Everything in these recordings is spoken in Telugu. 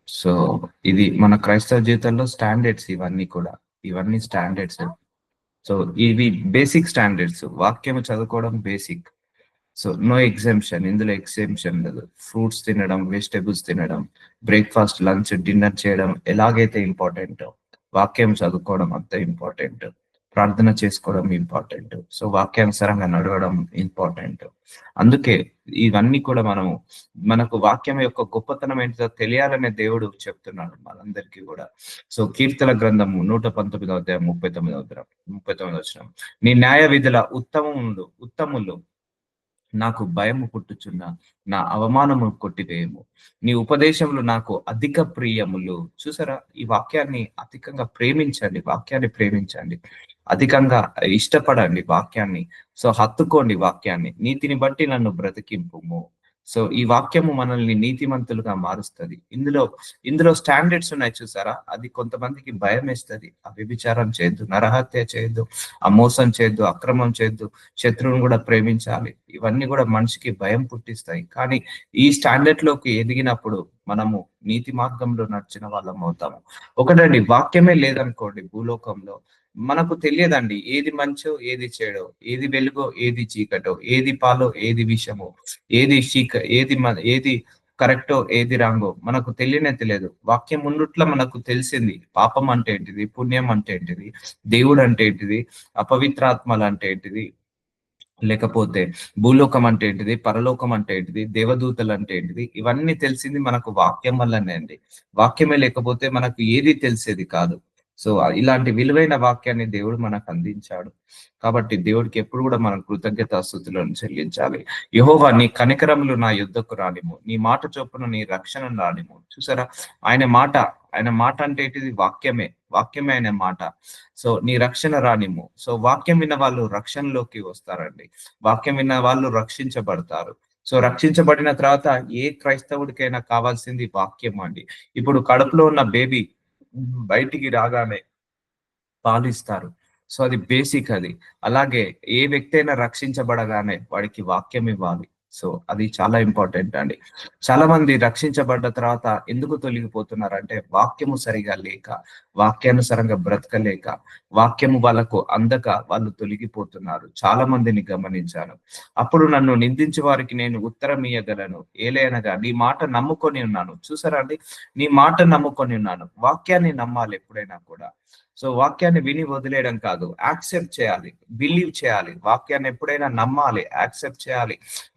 సో ఇది మన క్రైస్తవ జీవితంలో స్టాండర్డ్స్, ఇవన్నీ స్టాండర్డ్స్. సో ఇవి బేసిక్ స్టాండర్డ్స్. వాక్యం చదువుకోవడం బేసిక్. సో నో ఎగ్జామ్షన్, ఇందులో ఎగ్జామ్షన్ లేదు. ఫ్రూట్స్ తినడం, వెజిటేబుల్స్ తినడం, బ్రేక్ఫాస్ట్, లంచ్, డిన్నర్ చేయడం ఎలాగైతే ఇంపార్టెంట్, వాక్యం చదువుకోవడం అంతే ఇంపార్టెంట్. ప్రార్థన చేసుకోవడం ఇంపార్టెంట్. సో వాక్యానుసారంగా నడవడం ఇంపార్టెంట్. అందుకే ఇవన్నీ కూడా మనకు వాక్యం యొక్క గొప్పతనం ఏంటో తెలియాలనే దేవుడు చెప్తున్నాడు మనందరికీ కూడా. సో కీర్తన గ్రంథము 119వ అధ్యాయం 39వ వచనం, నీ న్యాయ విధుల ఉత్తములు నాకు భయము పుట్టుచున్న నా అవమానము కొట్టివేయము. నీ ఉపదేశములు నాకు అధిక ప్రియములు. చూసారా, ఈ వాక్యాన్ని అధికంగా ప్రేమించండి, వాక్యాన్ని ప్రేమించండి, అధికంగా ఇష్టపడండి వాక్యాన్ని. సో హత్తుకోండి వాక్యాన్ని. నీతిని బట్టి నన్ను బ్రతికింపుము. సో ఈ వాక్యము మనల్ని నీతిమంతులుగా మారుస్తుంది. ఇందులో స్టాండర్డ్స్ ఉన్నాయి చూసారా, అది కొంతమందికి భయం వేస్తుంది. వ్యభిచారం చేయొద్దు, నరహత్య చేయొద్దు, మోసం చేయొద్దు, అక్రమం చేయొద్దు, శత్రువుని కూడా ప్రేమించాలి. ఇవన్నీ కూడా మనిషికి భయం పుట్టిస్తాయి. కానీ ఈ స్టాండర్డ్ లోకి ఎదిగినప్పుడు మనము నీతి మార్గంలో నడిచిన వాళ్ళం అవుతాము. ఒకటండి, వాక్యమే లేదనుకోండి భూలోకంలో, మనకు తెలియదండి ఏది మంచో ఏది చెడో, ఏది వెలుగో ఏది చీకటో, ఏది పాలో ఏది విషమో, ఏది కరెక్టో ఏది రాంగో మనకు తెలియదు. వాక్యం ఉన్నట్ల మనకు తెలిసింది. పాపం అంటే ఏంటిది, పుణ్యం అంటే ఏంటిది, దేవుడు అంటే ఏంటిది, అపవిత్రాత్మలు అంటే ఏంటిది, లేకపోతే భూలోకం అంటే ఏంటిది, పరలోకం అంటే ఏంటిది, దేవదూతలు అంటే ఏంటిది, ఇవన్నీ తెలిసింది మనకు వాక్యం వల్లనే అండి. వాక్యమే లేకపోతే మనకు ఏది తెలిసేది కాదు. సో ఇలాంటి విలువైన వాక్యాన్ని దేవుడు మనకు అందించాడు. కాబట్టి దేవుడికి ఎప్పుడు కూడా మనం కృతజ్ఞతాస్తుతులను చెల్లించాలి. యెహోవా, నీ కనికరములు నా యుద్ధకు రానిము, నీ మాట చొప్పున నీ రక్షణను రానిము. చూసారా, ఆయన మాట అంటే ఏంటిది, వాక్యమే ఆయన మాట. సో నీ రక్షణ రానిము. సో వాక్యం విన్న వాళ్ళు రక్షణలోకి వస్తారండి. వాక్యం విన్న వాళ్ళు రక్షించబడతారు. సో రక్షించబడిన తర్వాత ఏ క్రైస్తవుడికైనా కావాల్సింది వాక్యం అండి. ఇప్పుడు కడుపులో ఉన్న బేబీ బయటికి రాగానే పాలిస్తారు. సో అది బేసిక్ అది. అలాగే ఏ వ్యక్తి అయినా రక్షించబడగానే వాడికి వాక్యం ఇవ్వాలి. సో అది చాలా ఇంపార్టెంట్ అండి. చాలా మంది రక్షించబడ్డ తర్వాత ఎందుకు తొలగిపోతున్నారంటే వాక్యము సరిగా లేక, వాక్యానుసారంగా బ్రతకలేక, వాక్యము వాళ్ళకు అందక వాళ్ళు తొలగిపోతున్నారు. చాలా మందిని గమనించాను. అప్పుడు నన్ను నిందించే వారికి నేను ఉత్తరం ఇయ్యగలను. ఏలైనగా నీ మాట నమ్ముకొని ఉన్నాను. చూసారా అండి, నీ మాట నమ్ముకొని ఉన్నాను. వాక్యాన్ని నమ్మాలి ఎప్పుడైనా కూడా. సో వాక్యాన్ని విని వదిలేయడం కాదు, యాక్సెప్ట్ చేయాలి, బిలీవ్ చేయాలి. వాక్యాన్ని ఎప్పుడైనా నమ్మాలి, యాక్సెప్ట్ చేయాలి,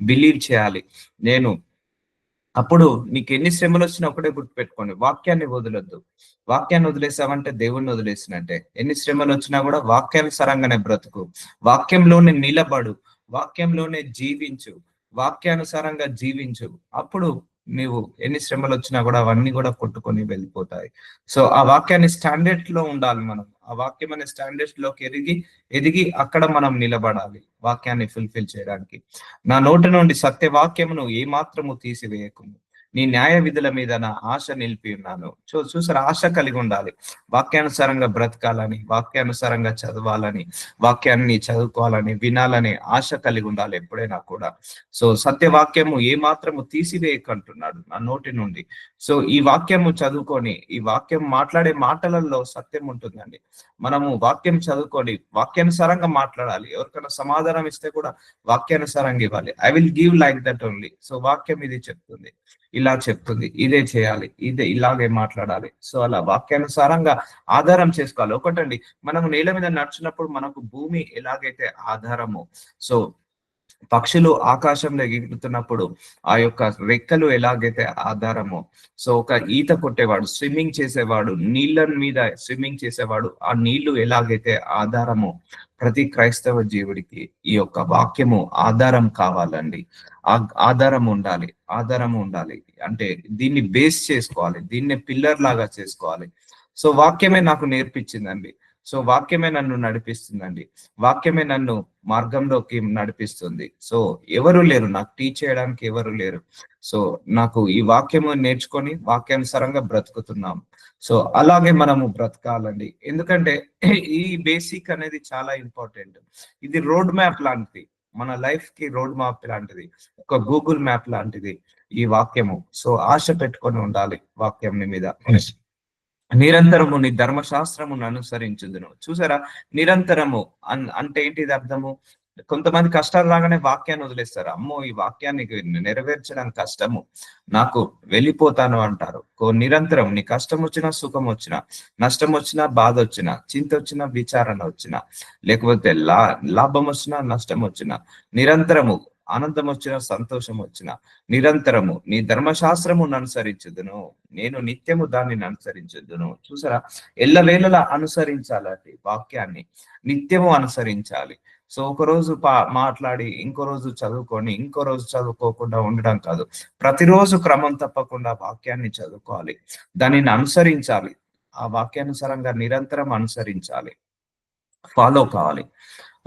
బిలీవ్ చేయాలి. అప్పుడు నీకు ఎన్ని శ్రమలు వచ్చినా ఒకటే గుర్తుపెట్టుకోండి, వాక్యాన్ని వదలొద్దు. వాక్యాన్ని వదిలేసావంటే దేవుణ్ణి వదిలేసినట్టే. ఎన్ని శ్రమలు వచ్చినా కూడా వాక్యానుసారంగానే బ్రతుకు, వాక్యంలోనే నిలబడు, వాక్యంలోనే జీవించు, వాక్యానుసారంగా జీవించు. అప్పుడు నీవు ఎన్ని శ్రమలు వచ్చినా కూడా అవన్నీ కూడా కొట్టుకొని వెళ్ళిపోతాయి. సో ఆ వాక్యాన్ని స్టాండర్డ్ లో ఉండాలి మనం. ఆ వాక్యం అనే స్టాండర్డ్ లోకి ఎదిగి అక్కడ మనం నిలబడాలి వాక్యాన్ని ఫుల్ఫిల్ చేయడానికి. నా నోటి నుండి సత్యవాక్యమును ఏమాత్రము తీసివేయకుము, నీ న్యాయ విధుల మీద నా ఆశ నిలిపి ఉన్నాను. చూసారు, ఆశ కలిగి ఉండాలి. వాక్యానుసారంగా బ్రతకాలని, వాక్యానుసారంగా చదవాలని, వాక్యాన్ని చదువుకోవాలని, వినాలని ఆశ కలిగి ఉండాలి ఎప్పుడైనా కూడా. సో సత్యవాక్యము ఏ మాత్రము తీసివేయకంటున్నాడు నా నోటి నుండి. సో ఈ వాక్యము చదువుకొని, ఈ వాక్యం మాట్లాడే మాటలలో సత్యం ఉంటుందండి. మనము వాక్యం చదువుకొని వాక్యానుసారంగా మాట్లాడాలి. ఎవరికైనా సమాధానం ఇస్తే కూడా వాక్యానుసారంగా ఇవ్వాలి. I will give like that only. So వాక్యం ఇది చెప్తుంది, ఇలా చెప్తుంది, ఇదే చేయాలి, ఇలాగే మాట్లాడాలి. సో అలా వాక్యానుసారంగా ఆధారం చేసుకోవాలి. ఒకటండి, మనము నేల మీద నడిచినప్పుడు మనకు భూమి ఎలాగైతే ఆధారమో, సో పక్షులు ఆకాశంలో ఎగురుతున్నప్పుడు ఆ యొక్క రెక్కలు ఎలాగైతే ఆధారమో, సో ఒక ఈత కొట్టేవాడు, స్విమ్మింగ్ చేసేవాడు, నీళ్ళ మీద స్విమ్మింగ్ చేసేవాడు, ఆ నీళ్లు ఎలాగైతే ఆధారమో, ప్రతి క్రైస్తవ జీవుడికి ఈ యొక్క వాక్యము ఆధారం కావాలండి. ఆధారం ఉండాలి అంటే దీన్ని బేస్ చేసుకోవాలి, దీన్ని పిల్లర్ లాగా చేసుకోవాలి. సో వాక్యమే నాకు నేర్పించిందండి. సో వాక్యమే నన్ను నడిపిస్తుందండి. వాక్యమే నన్ను మార్గంలోకి నడిపిస్తుంది. సో ఎవరు లేరు నాకు టీచ్ చేయడానికి, ఎవరు లేరు. సో నాకు ఈ వాక్యము నేర్చుకొని వాక్యానుసారంగా బ్రతుకుతున్నాం. సో అలాగే మనము బ్రతకాలండి. ఎందుకంటే ఈ బేసిక్ అనేది చాలా ఇంపార్టెంట్. ఇది రోడ్ మ్యాప్ లాంటిది. మన లైఫ్ కి రోడ్ మ్యాప్ లాంటిది, ఒక గూగుల్ మ్యాప్ లాంటిది ఈ వాక్యము. సో ఆశ పెట్టుకొని ఉండాలి వాక్యం మీద. నిరంతరము నీ ధర్మశాస్త్రమును అనుసరించుదును. చూసారా, నిరంతరము అంటే ఏంటిది అర్థము? కొంతమంది కష్టాలు రాగానే వాక్యాన్ని వదిలేస్తారు. అమ్మో ఈ వాక్యాన్ని నెరవేర్చడం కష్టము, నాకు వెళ్ళిపోతాను అంటారు. నిరంతరం నీ కష్టం వచ్చినా, సుఖం వచ్చినా, నష్టం వచ్చినా, బాధ వచ్చినా, చింత వచ్చినా, విచారణ వచ్చినా, లేకపోతే లాభం వచ్చినా, నష్టం వచ్చినా, నిరంతరము ఆనందం వచ్చినా, సంతోషం వచ్చినా, నిరంతరము నీ ధర్మశాస్త్రమును అనుసరించుదును, నేను నిత్యము దానిని అనుసరించుదును. చూసారా, ఎల్లవేళలా అనుసరించాలండి వాక్యాన్ని, నిత్యము అనుసరించాలి. సో ఒక రోజు మాట్లాడి ఇంకో రోజు చదువుకొని ఇంకో రోజు చదువుకోకుండా ఉండడం కాదు, ప్రతిరోజు క్రమం తప్పకుండా వాక్యాన్ని చదువుకోవాలి, దానిని అనుసరించాలి, ఆ వాక్యానుసారంగా నిరంతరం అనుసరించాలి, ఫాలో కావాలి.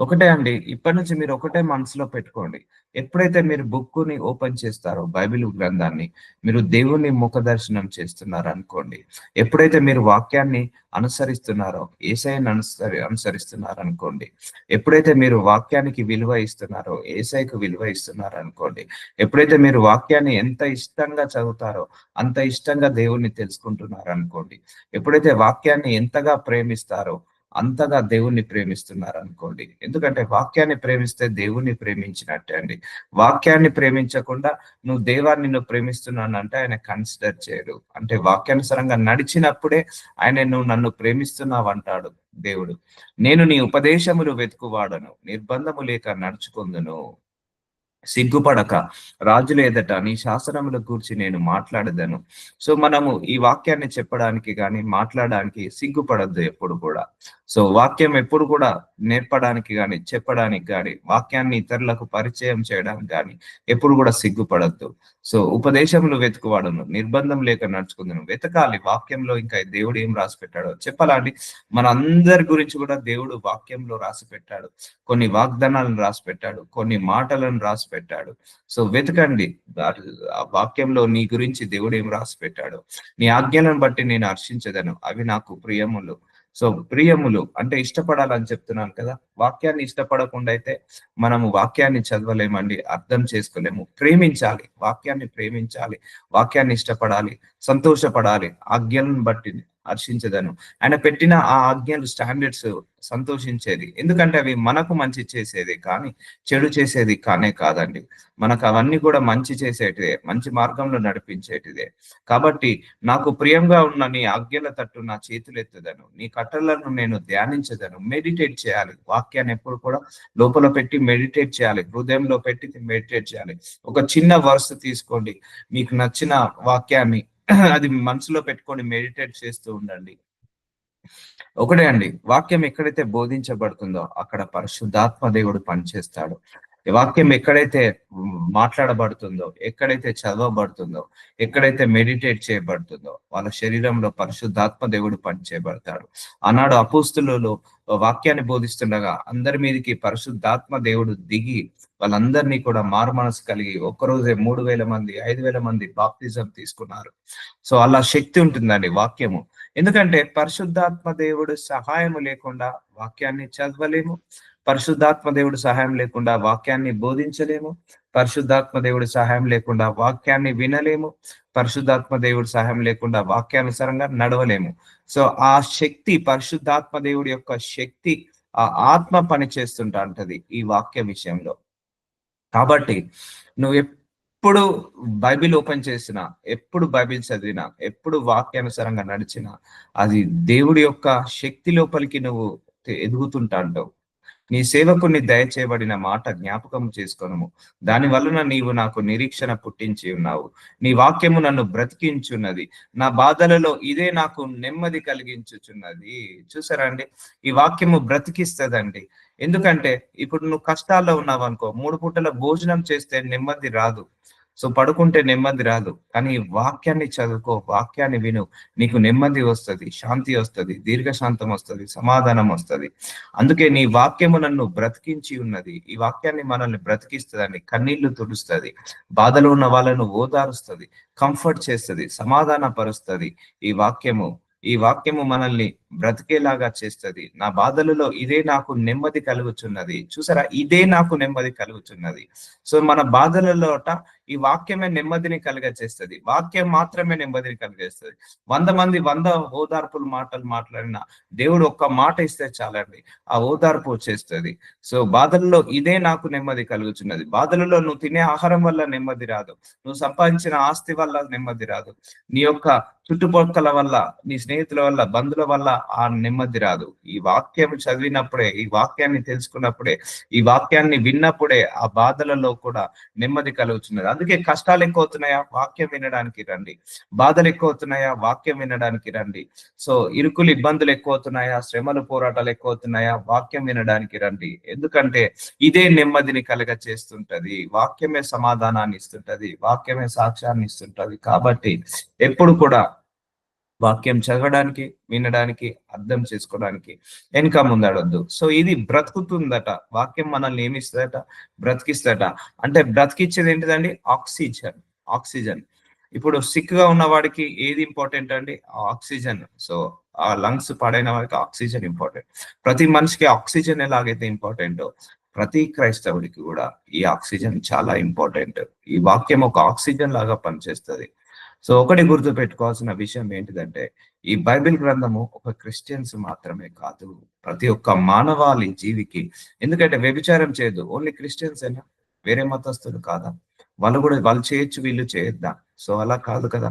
ఒకటే అండి, ఇప్పటి నుంచి మీరు ఒకటే మనసులో పెట్టుకోండి. ఎప్పుడైతే మీరు బుక్కుని ఓపెన్ చేస్తారో, బైబిల్ గ్రంథాన్ని, మీరు దేవుని ముఖ దర్శనం చేస్తున్నారు అనుకోండి. ఎప్పుడైతే మీరు వాక్యాన్ని అనుసరిస్తున్నారో, యేసయ్యను అనుసరిస్తున్నారు అనుకోండి. ఎప్పుడైతే మీరు వాక్యానికి విలువ ఇస్తున్నారో, యేసయ్యకు విలువ ఇస్తున్నారు అనుకోండి. ఎప్పుడైతే మీరు వాక్యాన్ని ఎంత ఇష్టంగా చదువుతారో, అంత ఇష్టంగా దేవుణ్ణి తెలుసుకుంటున్నారు అనుకోండి. ఎప్పుడైతే వాక్యాన్ని ఎంతగా ప్రేమిస్తారో, అంతగా దేవుణ్ణి ప్రేమిస్తున్నారు అనుకోండి. ఎందుకంటే వాక్యాన్ని ప్రేమిస్తే దేవుణ్ణి ప్రేమించినట్టే అండి. వాక్యాన్ని ప్రేమించకుండా నువ్వు దేవాన్ని నువ్వు ప్రేమిస్తున్నానంటే ఆయన కన్సిడర్ చేయడు. అంటే వాక్యానుసారంగా నడిచినప్పుడే ఆయన నువ్వు నన్ను ప్రేమిస్తున్నావు అంటాడు దేవుడు. నేను నీ ఉపదేశములు వెతుకువాడను, నిర్బంధము లేక నడుచుకుందును, సిగ్గుపడక రాజుల ఎదుట నీ శాసనముల గూర్చి నేను మాట్లాడదను. సో మనము ఈ వాక్యాన్ని చెప్పడానికి కానీ మాట్లాడడానికి సిగ్గుపడద్దు ఎప్పుడు కూడా. సో వాక్యం ఎప్పుడు కూడా నేర్పడానికి కానీ చెప్పడానికి కానీ, వాక్యాన్ని ఇతరులకు పరిచయం చేయడానికి కానీ ఎప్పుడు కూడా సిగ్గుపడద్దు. సో ఉపదేశములు వెతుకువాడును, నిర్బంధం లేక నడుచుకుందును. వెతకాలి వాక్యంలో ఇంకా దేవుడు ఏం రాసి పెట్టాడో చెప్పాలండి. మన అందరి గురించి కూడా దేవుడు వాక్యంలో రాసి పెట్టాడు, కొన్ని వాగ్దానాలను రాసి పెట్టాడు, కొన్ని మాటలను రాసి పెట్టాడు. సో వెతకండి, ఆ వాక్యంలో నీ గురించి దేవుడు ఏం రాసి పెట్టాడు. నీ ఆజ్ఞలను బట్టి నేను హర్షించదను, అవి నాకు ప్రియములు. సో ప్రియములు అంటే ఇష్టపడాలని చెప్తున్నాను కదా. వాక్యాన్ని ఇష్టపడకుండా అయితే మనము వాక్యాన్ని చదవలేమండి, అర్థం చేసుకోలేము. ప్రేమించాలి, వాక్యాన్ని ప్రేమించాలి, వాక్యాన్ని ఇష్టపడాలి, సంతోషపడాలి. ఆజ్ఞలను బట్టి హర్షించదను. ఆయన పెట్టిన ఆ ఆజ్ఞలు స్టాండర్డ్స్ సంతోషించేది, ఎందుకంటే అవి మనకు మంచి చేసేది కానీ చెడు చేసేది కానే కాదండి. మనకు అవన్నీ కూడా మంచి చేసేటిదే, మంచి మార్గంలో నడిపించేటిదే. కాబట్టి నాకు ప్రియంగా ఉన్న నీ ఆజ్ఞల తట్టు నా చేతులెత్తదను, నీ కట్టలను నేను ధ్యానించదను. మెడిటేట్ చేయాలి, వాక్యాన్ని ఎప్పుడు కూడా లోపల పెట్టి మెడిటేట్ చేయాలి, హృదయంలో పెట్టి మెడిటేట్ చేయాలి. ఒక చిన్న వర్స్ తీసుకోండి, మీకు నచ్చిన వాక్యాన్ని అది మనసులో పెట్టుకొని మెడిటేట్ చేస్తూ ఉండండి. ఒకటే అండి, వాక్యం ఎక్కడైతే బోధించబడుతుందో అక్కడ పరిశుద్ధాత్మ దేవుడు పనిచేస్తాడు. వాక్యం ఎక్కడైతే మాట్లాడబడుతుందో, ఎక్కడైతే చదవబడుతుందో, ఎక్కడైతే మెడిటేట్ చేయబడుతుందో వాళ్ళ శరీరంలో పరిశుద్ధాత్మ దేవుడు పనిచేయబడతాడు. ఆనాడు అపోస్తులు వాక్యాన్ని బోధిస్తుండగా అందరి మీదకి పరిశుద్ధాత్మ దేవుడు దిగి వాళ్ళందరినీ కూడా మారు మనసు కలిగి ఒక్కరోజే 3,000 మంది 5,000 మంది బాప్తిజం తీసుకున్నారు. సో అలా శక్తి ఉంటుందండి వాక్యము. ఎందుకంటే పరిశుద్ధాత్మ దేవుడు సహాయము లేకుండా వాక్యాన్ని చదవలేము, పరిశుద్ధాత్మ దేవుడు సహాయం లేకుండా వాక్యాన్ని బోధించలేము, పరిశుద్ధాత్మ దేవుడి సహాయం లేకుండా వాక్యాన్ని వినలేము, పరిశుద్ధాత్మ దేవుడి సహాయం లేకుండా వాక్యానుసారంగా నడవలేము. సో ఆ శక్తి, పరిశుద్ధాత్మ దేవుడి యొక్క శక్తి, ఆ ఆత్మ పని చేస్తుంటా ఉంటది ఈ వాక్య విషయంలో. కాబట్టి నువ్వు ఎప్పుడు బైబిల్ ఓపెన్ చేసినా, ఎప్పుడు బైబిల్ చదివినా, ఎప్పుడు వాక్యానుసారంగా నడిచినా అది దేవుడి యొక్క శక్తి లోపలికి నువ్వు ఎదుగుతుంటా అంటావు. నీ సేవకుని దయచేయబడిన మాట జ్ఞాపకం చేసుకొనుము, దాని వలన నీవు నాకు నిరీక్షణ పుట్టించి ఉన్నావు. నీ వాక్యము నన్ను బ్రతికించున్నది, నా బాధలలో ఇదే నాకు నెమ్మది కలిగించుచున్నది. చూసారా అండి, ఈ వాక్యము బ్రతికిస్తదండి. ఎందుకంటే ఇప్పుడు నువ్వు కష్టాల్లో ఉన్నావు అనుకో, 3 పూటల భోజనం చేస్తే నెమ్మది రాదు, సో పడుకుంటే నెమ్మది రాదు. కానీ వాక్యాన్ని చదువుకో, వాక్యాన్ని విను, నీకు నెమ్మది వస్తుంది, శాంతి వస్తుంది, దీర్ఘశాంతం వస్తుంది, సమాధానం వస్తుంది. అందుకే నీ వాక్యము నన్ను బ్రతికించి ఉన్నది. ఈ వాక్యాన్ని మనల్ని బ్రతికిస్తుందండి, కన్నీళ్లు తుడుస్తుంది, బాధలో ఉన్న వాళ్ళను ఓదారుస్తుంది, కంఫర్ట్ చేస్తుంది, సమాధాన పరుస్తుంది ఈ వాక్యము. ఈ వాక్యము మనల్ని బ్రతికేలాగా చేస్తది. నా బాధలలో ఇదే నాకు నెమ్మది కలుగుచున్నది. చూసారా? ఇదే నాకు నెమ్మది కలుగుచున్నది. సో మన బాధలలోట ఈ వాక్యమే నెమ్మదిని కలుగచేస్తది. వాక్యం మాత్రమే నెమ్మదిని కలిగజేస్తది. 100 మంది 100 ఓదార్పుల మాటలు మాట్లాడినా దేవుడు ఒక్క మాట ఇస్తే చాలండి. ఆ ఓదార్పు వచ్చేస్తది. సో బాధల్లో ఇదే నాకు నెమ్మది కలుగుచున్నది. బాధలలో నువ్వు తినే ఆహారం వల్ల నెమ్మది రాదు. నువ్వు సంపాదించిన ఆస్తి వల్ల నెమ్మది రాదు. నీ యొక్క చుట్టుపక్కల వల్ల, నీ స్నేహితుల వల్ల, బంధువుల వల్ల ఆ నెమ్మది రాదు. ఈ వాక్యం చదివినప్పుడే, ఈ వాక్యాన్ని తెలుసుకున్నప్పుడే, ఈ వాక్యాన్ని విన్నప్పుడే ఆ బాధలలో కూడా నెమ్మది కలుగుతున్నది. అందుకే కష్టాలు ఎక్కువ అవుతున్నాయా? వాక్యం వినడానికి రండి. బాధలు ఎక్కువ అవుతున్నాయా? వాక్యం వినడానికి రండి. సో ఇరుకులు, ఇబ్బందులు ఎక్కువ అవుతున్నాయా? శ్రమలు, పోరాటాలు ఎక్కువ అవుతున్నాయా? వాక్యం వినడానికి రండి. ఎందుకంటే ఇదే నెమ్మదిని కలగ చేస్తుంటది. వాక్యమే సమాధానాన్ని ఇస్తుంటది. వాక్యమే సాక్ష్యాన్ని ఇస్తుంటది. కాబట్టి ఎప్పుడు కూడా వాక్యం చదవడానికి, వినడానికి, అర్థం చేసుకోవడానికి వెనక ముందడొద్దు. సో ఇది బ్రతుకుతుందట. వాక్యం మనల్ని ఏమిస్తుందట? బ్రతికిస్తట. అంటే బ్రతికిచ్చేది ఏంటిదండి? ఆక్సిజన్. ఆక్సిజన్. ఇప్పుడు సిక్ గా ఉన్న వాడికి ఏది ఇంపార్టెంట్ అండి? ఆక్సిజన్. సో ఆ లంగ్స్ పాడైన వాడికి ఆక్సిజన్ ఇంపార్టెంట్. ప్రతి మనిషికి ఆక్సిజన్ ఎలాగైతే ఇంపార్టెంటో ప్రతి క్రైస్తవుడికి కూడా ఈ ఆక్సిజన్ చాలా ఇంపార్టెంట్. ఈ వాక్యం ఒక ఆక్సిజన్ లాగా పనిచేస్తుంది. సో ఒకటి గుర్తు పెట్టుకోవాల్సిన విషయం ఏంటిదంటే ఈ బైబిల్ గ్రంథము ఒక క్రిస్టియన్స్ మాత్రమే కాదు, ప్రతి ఒక్క మానవాళి జీవికి. ఎందుకంటే వ్యభిచారం చేయొద్దు ఓన్లీ క్రిస్టియన్స్ అయినా, వేరే మతస్థులు కాదా? వాళ్ళు కూడా వాళ్ళు చేయొచ్చు, వీళ్ళు చేయొద్దా? సో అలా కాదు కదా.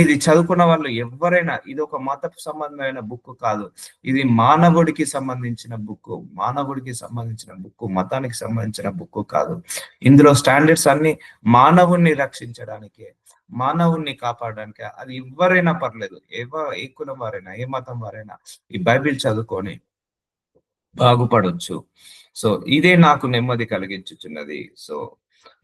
ఇది చదువుకున్న వాళ్ళు ఎవరైనా, ఇది ఒక మత సంబంధమైన బుక్ కాదు, ఇది మానవుడికి సంబంధించిన బుక్. మానవుడికి సంబంధించిన బుక్, మతానికి సంబంధించిన బుక్ కాదు. ఇందులో స్టాండర్డ్స్ అన్ని మానవుణ్ణి రక్షించడానికే, మానవుణ్ణి కాపాడడానికి. అది ఎవరైనా పర్లేదు, ఏ కులం వారైనా, ఏ మతం వారైనా ఈ బైబిల్ చదువుకొని బాగుపడొచ్చు. సో ఇదే నాకు నెమ్మది కలిగించుచున్నది. సో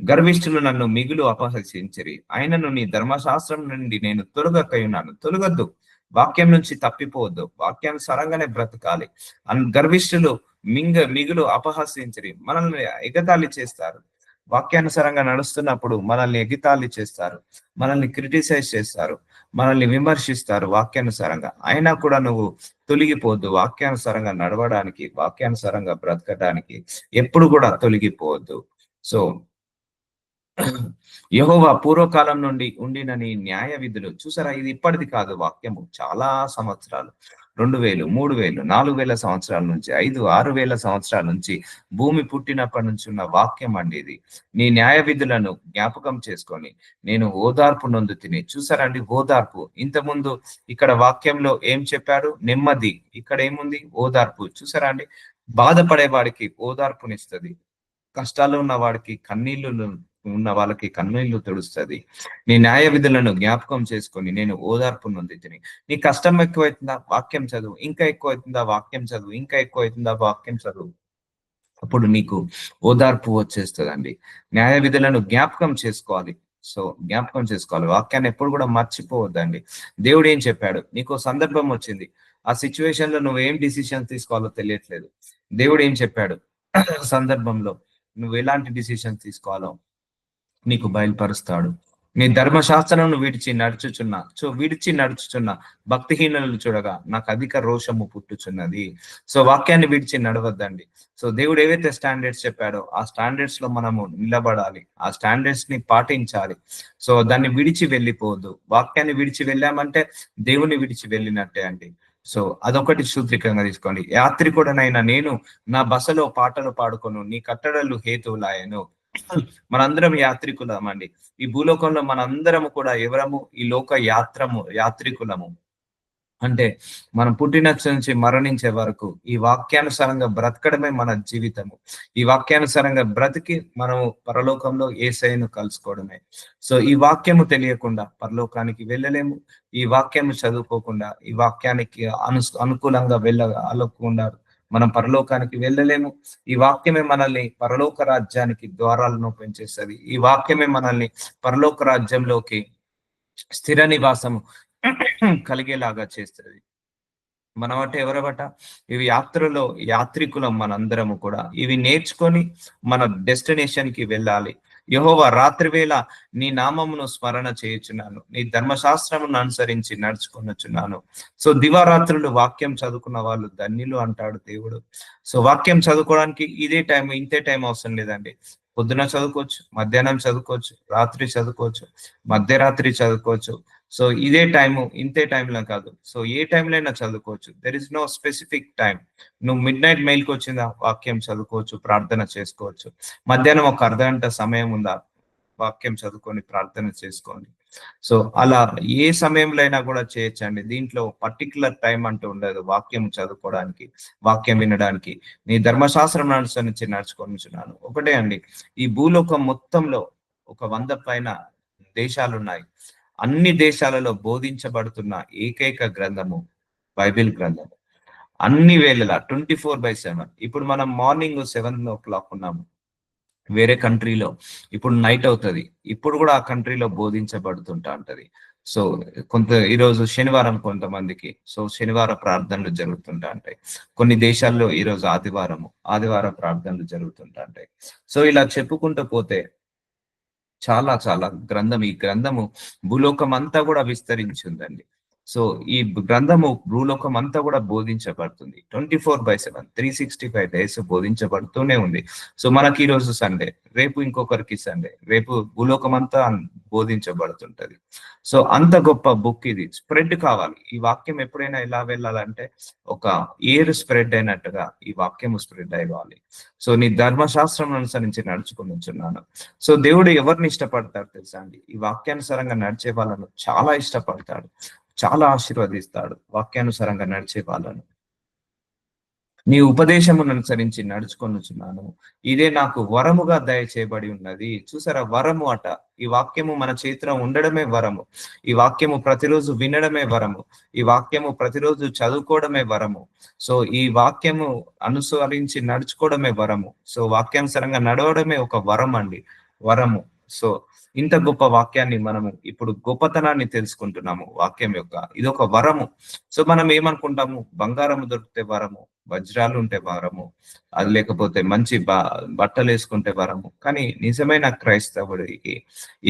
గర్విష్ఠులు నన్ను మిగులు అపహసించిరి, ఆయనను నీ ధర్మశాస్త్రం నుండి నేను తొలగకయున్నాను. తొలగద్దు, వాక్యం నుంచి తప్పిపోవద్దు, వాక్యానుసారంగానే బ్రతకాలి. గర్విష్ఠులు మిగులు అపహసించిరి, మనల్ని ఎగతాళి చేస్తారు. వాక్యానుసారంగా నడుస్తున్నప్పుడు మనల్ని ఎగితాళి చేస్తారు, మనల్ని క్రిటిసైజ్ చేస్తారు, మనల్ని విమర్శిస్తారు వాక్యానుసారంగా. అయినా కూడా నువ్వు తొలగిపోవద్దు. వాక్యానుసారంగా నడవడానికి, వాక్యానుసారంగా బ్రతకడానికి ఎప్పుడు కూడా తొలగిపోవద్దు. సో యెహోవా పూర్వకాలం నుండి ఉండిన నీ న్యాయ విధులు చూసారా? ఇది ఇప్పటిది కాదు, వాక్యము చాలా సంవత్సరాలు, 2000, 3000, 4000 సంవత్సరాల నుంచి, 5,000, 6,000 సంవత్సరాల నుంచి, భూమి పుట్టినప్పటి నుంచి ఉన్న వాక్యం అండి ఇది. నీ న్యాయ విధులను జ్ఞాపకం చేసుకొని నేను ఓదార్పు నొందుతిని. చూసారండి ఓదార్పు. ఇంతకుముందు ఇక్కడ వాక్యంలో ఏం చెప్పారు? నెమ్మది. ఇక్కడ ఏముంది? ఓదార్పు. చూసారా అండి? బాధపడే వాడికి ఓదార్పునిస్తుంది, కష్టాలు ఉన్న వాడికి ఉన్న వాళ్ళకి కన్నీళ్లు తుడుస్తుంది. నీ న్యాయ విధులను జ్ఞాపకం చేసుకొని నేను ఓదార్పు నొందితిని. నీ కష్టం ఎక్కువైతుందా? వాక్యం చదువు. ఇంకా ఎక్కువైతుందా? వాక్యం చదువు. ఇంకా ఎక్కువైతుందా? వాక్యం చదువు. అప్పుడు నీకు ఓదార్పు వచ్చేస్తుందండి. న్యాయ విధులను జ్ఞాపకం చేసుకోవాలి. సో జ్ఞాపకం చేసుకోవాలి. వాక్యాన్ని ఎప్పుడు కూడా మర్చిపోవద్దండి. దేవుడు ఏం చెప్పాడు? నీకు సందర్భం వచ్చింది, ఆ సిచ్యువేషన్ లో నువ్వు ఏం డిసిషన్ తీసుకోవాలో తెలియట్లేదు. దేవుడు ఏం చెప్పాడు? సందర్భంలో నువ్వు ఎలాంటి డిసిషన్ తీసుకోవాలో నీకు బయలుపరుస్తాడు. నీ ధర్మశాస్త్రం విడిచి నడుచుచున్న భక్తిహీనులను చూడగా నాకు అధిక రోషము పుట్టుచున్నది. సో వాక్యాన్ని విడిచి నడవద్దండి. సో దేవుడు ఏవైతే స్టాండర్డ్స్ చెప్పాడో ఆ స్టాండర్డ్స్ లో మనము నిలబడాలి, ఆ స్టాండర్డ్స్ ని పాటించాలి. సో దాన్ని విడిచి వెళ్ళిపోవద్దు. వాక్యాన్ని విడిచి వెళ్ళామంటే దేవుని విడిచి వెళ్ళినట్టే అండి. సో అదొకటి సూత్రికంగా తీసుకోండి. యాత్రికుడనైనా నేను నా బసలో పాటలు పాడుకొను, నీ కట్టడలు హేతువులాయను. మనందరం యాత్రికులం అండి. ఈ భూలోకంలో మనందరము కూడా ఎవరము? ఈ లోక యాత్రికులము. అంటే మనం పుట్టినచ్చ నుంచి మరణించే వరకు ఈ వాక్యానుసారంగా బ్రతకడమే మన జీవితము. ఈ వాక్యానుసారంగా బ్రతికి మనము పరలోకంలో యేసయ్యను కలుసుకోవడమే. సో ఈ వాక్యము తెలియకుండా పరలోకానికి వెళ్ళలేము. ఈ వాక్యము చదువుకోకుండా, ఈ వాక్యానికి అనుకూలంగా వెళ్ళకుండా మనం పరలోకానికి వెళ్ళలేము. ఈ వాక్యమే మనల్ని పరలోక రాజ్యానికి ద్వారాలను ఓపెన్ చేస్తుంది. ఈ వాక్యమే మనల్ని పరలోక రాజ్యంలోకి స్థిర నివాసము కలిగేలాగా చేస్తుంది. మనం అంటే ఎవరబట? ఇవి యాత్రికులం మనందరము కూడా. ఇవి నేర్చుకొని మన డెస్టినేషన్ కి వెళ్ళాలి. యెహోవా రాత్రి వేళ నీ నామమును స్మరణ చేయుచున్నాను, నీ ధర్మశాస్త్రమును అనుసరించి నడుచుకొనుచున్నాను. సో దివారాత్రులు వాక్యం చదువుకున్న వాళ్ళు ధన్యులు అంటాడు దేవుడు. సో వాక్యం చదువుకోవడానికి ఇదే టైం, ఇంతే టైం అవసరం లేదండి. పొద్దున చదువుకోవచ్చు, మధ్యాహ్నం చదువుకోవచ్చు, రాత్రి చదువుకోవచ్చు, మధ్యరాత్రి చదువుకోవచ్చు. సో ఇదే టైము, ఇంతే టైంలో కాదు. సో ఏ టైంలో అయినా చదువుకోవచ్చు. There is no specific time. నువ్వు మిడ్‌నైట్ మెయిల్‌కొచ్చిందా వాక్యం చదువుకోవచ్చు, ప్రార్థన చేసుకోవచ్చు. మధ్యాహ్నం ఒక అర్ధగంట సమయం ఉందా, వాక్యం చదువుకొని ప్రార్థన చేసుకోండి. సో అలా ఏ సమయంలో అయినా కూడా చేయొచ్చండి. దీంట్లో పర్టిక్యులర్ టైం అంటూ ఉండదు వాక్యం చదువుకోవడానికి, వాక్యం వినడానికి. నీ ధర్మశాస్త్రం అనుసరించి నడుచుకొనుచున్నాను. ఒకటే అండి, ఈ భూలోకం మొత్తంలో ఒక 100 పైన దేశాలున్నాయి. అన్ని దేశాలలో బోధించబడుతున్న ఏకైక గ్రంథము బైబిల్ గ్రంథము. అన్ని వేళలా 24/7. ఇప్పుడు మనం మార్నింగ్ 7:00 ఉన్నాము వేరే కంట్రీలో. ఇప్పుడు నైట్ అవుతది. ఇప్పుడు గూడా ఆ కంట్రీలో బోధించబడుతుంటా ఉంటది. సో, ఈరోజు శనివారం కొంతమందికి. సో, శనివార ప్రార్థనలు జరుగుతుంటా ఉంటాయి. కొన్ని దేశాల్లో ఈరోజు ఆదివారము. ఆదివార ప్రార్థనలు జరుగుతుంటా ఉంటాయి. సో, ఇలా చెప్పుకుంటూ పోతే చాలా చాలా ఈ గ్రంథము భూలోకమంతా గూడా విస్తరించుందండి. సో, ఈ గ్రంథము భూలోకమంతా గూడా బోధించబడుతుంది. 24/7 365 డేస్ బోధించబడుతూనే ఉంది. సో, మనకి ఈరోజు సండే, రేపు ఇంకొకరికి సండే, రేపు భూలోకమంతా బోధించబడుతుంటది. సో, అంత గొప్ప బుక్ ఇది. స్ప్రెడ్ కావాలి. ఈ వాక్యం ఎప్పుడైనా ఎలా వెళ్ళాలంటే, ఒక ఎయిర్ స్ప్రెడ్ అయినట్టుగా ఈ వాక్యము స్ప్రెడ్ అవ్వాలి. సో, నీ ధర్మశాస్త్రం అనుసరించి నడుచుకొనుచున్నాను. సో దేవుడు ఎవరిని ఇష్టపడతాడు తెలుసా అండి? ఈ వాక్యానుసారంగా నడిచే వాళ్ళను చాలా ఇష్టపడతాడు. చాలా ఆశీర్వదిస్తాడు వాక్యానుసారంగా నడిచే వాళ్ళను. నీ ఉపదేశమును అనుసరించి నడుచుకొనుచున్నాను. ఇదే నాకు వరముగా దయచేయబడి ఉన్నది. చూసారా, వరము అట. ఈ వాక్యము మన చేతిలో ఉండడమే వరము. ఈ వాక్యము ప్రతిరోజు వినడమే వరము. ఈ వాక్యము ప్రతిరోజు చదువుకోవడమే వరము. సో ఈ వాక్యము అనుసరించి నడుచుకోవడమే వరము. సో వాక్యానుసారంగా నడవడమే ఒక వరం అండి. వరము. సో ఇంత గొప్ప వాక్యాన్ని మనము ఇప్పుడు గొప్పతనాన్ని తెలుసుకుంటున్నాము వాక్యం యొక్క. ఇదొక వరము. సో మనం ఏమనుకుంటాము, బంగారము దొరికితే వరము, వజ్రాలు ఉంటే వరము, అది లేకపోతే మంచి బట్టలు వేసుకుంటే వరము. కానీ నిజమైన క్రైస్తవుడికి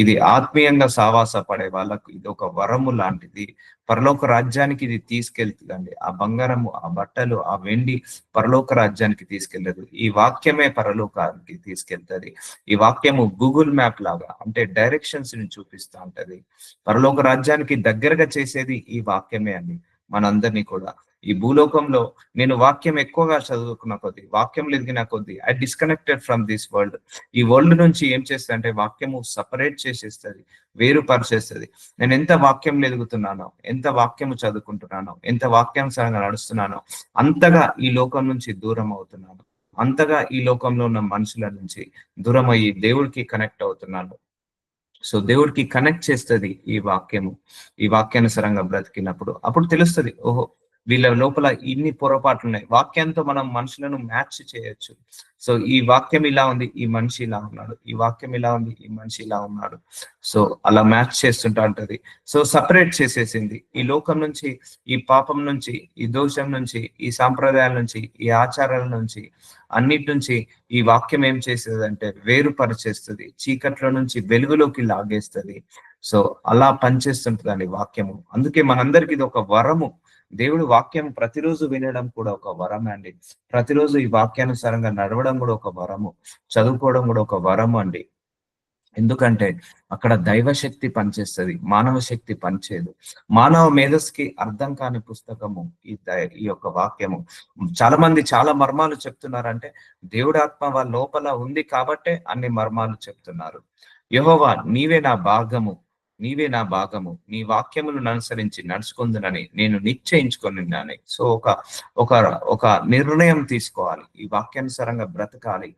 ఇది ఆత్మీయంగా సావాస పడే వాళ్ళకు ఇది ఒక వరము లాంటిది. పరలోక రాజ్యానికి ఇది తీసుకెళ్తుందండి. ఆ బంగారము, ఆ బట్టలు, ఆ వెండి పరలోక రాజ్యానికి తీసుకెళ్లదు. ఈ వాక్యమే పరలోకానికి తీసుకెళ్తది. ఈ వాక్యము గూగుల్ మ్యాప్ లాగా, అంటే డైరెక్షన్స్ ని చూపిస్తా ఉంటది. పరలోక రాజ్యానికి దగ్గరగా చేసేది ఈ వాక్యమే అండి మనందరినీ కూడా. ఈ భూలోకంలో నేను వాక్యం ఎక్కువగా చదువుకున్న కొద్దీ, వాక్యం ఎదిగిన కొద్దీ I disconnected from this world. ఈ వరల్డ్ నుంచి ఏం చేస్తా అంటే వాక్యము సపరేట్ చేసేస్తుంది, వేరుపరిచేస్తుంది. నేను ఎంత వాక్యం ఎదుగుతున్నానో, ఎంత వాక్యము చదువుకుంటున్నానో, ఎంత వాక్యానుసారంగా నడుస్తున్నానో, అంతగా ఈ లోకం నుంచి దూరం అవుతున్నాను. అంతగా ఈ లోకంలో ఉన్న మనుషుల నుంచి దూరం అయ్యి దేవుడికి కనెక్ట్ అవుతున్నాను. సో దేవుడికి కనెక్ట్ చేస్తుంది ఈ వాక్యము. ఈ వాక్యానుసారంగా బ్రతికినప్పుడు అప్పుడు తెలుస్తుంది, ఓహో వీళ్ళ లోపల ఇన్ని పొరపాట్లు ఉన్నాయి. వాక్యంతో మనం మనుషులను మ్యాచ్ చేయొచ్చు. సో ఈ వాక్యం ఇలా ఉంది, ఈ మనిషి ఇలా ఉన్నాడు. ఈ వాక్యం ఇలా ఉంది, ఈ మనిషి ఇలా ఉన్నాడు. సో అలా మ్యాచ్ చేస్తుంటా ఉంటది. సో సపరేట్ చేసేసింది ఈ లోకం నుంచి, ఈ పాపం నుంచి, ఈ దోషం నుంచి, ఈ సాంప్రదాయాల నుంచి, ఈ ఆచారాల నుంచి, అన్నిటి నుంచి ఈ వాక్యం ఏం చేస్తుంది అంటే వేరుపరిచేస్తుంది, చీకట్లో నుంచి వెలుగులోకి లాగేస్తుంది. సో అలా పనిచేస్తుంటదండి వాక్యము. అందుకే మనందరికి ఇది ఒక వరము. దేవుడు వాక్యం ప్రతిరోజు వినడం కూడా ఒక వరం అండి. ప్రతిరోజు ఈ వాక్యానుసారంగా నడవడం కూడా ఒక వరము. చదువుకోవడం కూడా ఒక వరము అండి. ఎందుకంటే అక్కడ దైవ శక్తి పనిచేస్తుంది, మానవ శక్తి పనిచేయదు. మానవ మేధస్సుకి అర్థం కాని పుస్తకము ఈ యొక్క వాక్యము. చాలా మంది చాలా మర్మాలు చెప్తున్నారంటే దేవుడి ఆత్మ వాళ్ళ లోపల ఉంది కాబట్టే అన్ని మర్మాలు చెప్తున్నారు. యెహోవా నీవే నా భాగము, నీవే నా భాగము, నీ వాక్యములను అనుసరించి నడుచుకుందునని నేను నిశ్చయించుకొనున్నాను. సో ఒక ఒక ఒక నిర్ణయం తీసుకోవాలి. ఈ వాక్యానుసారంగా బ్రతకాలి.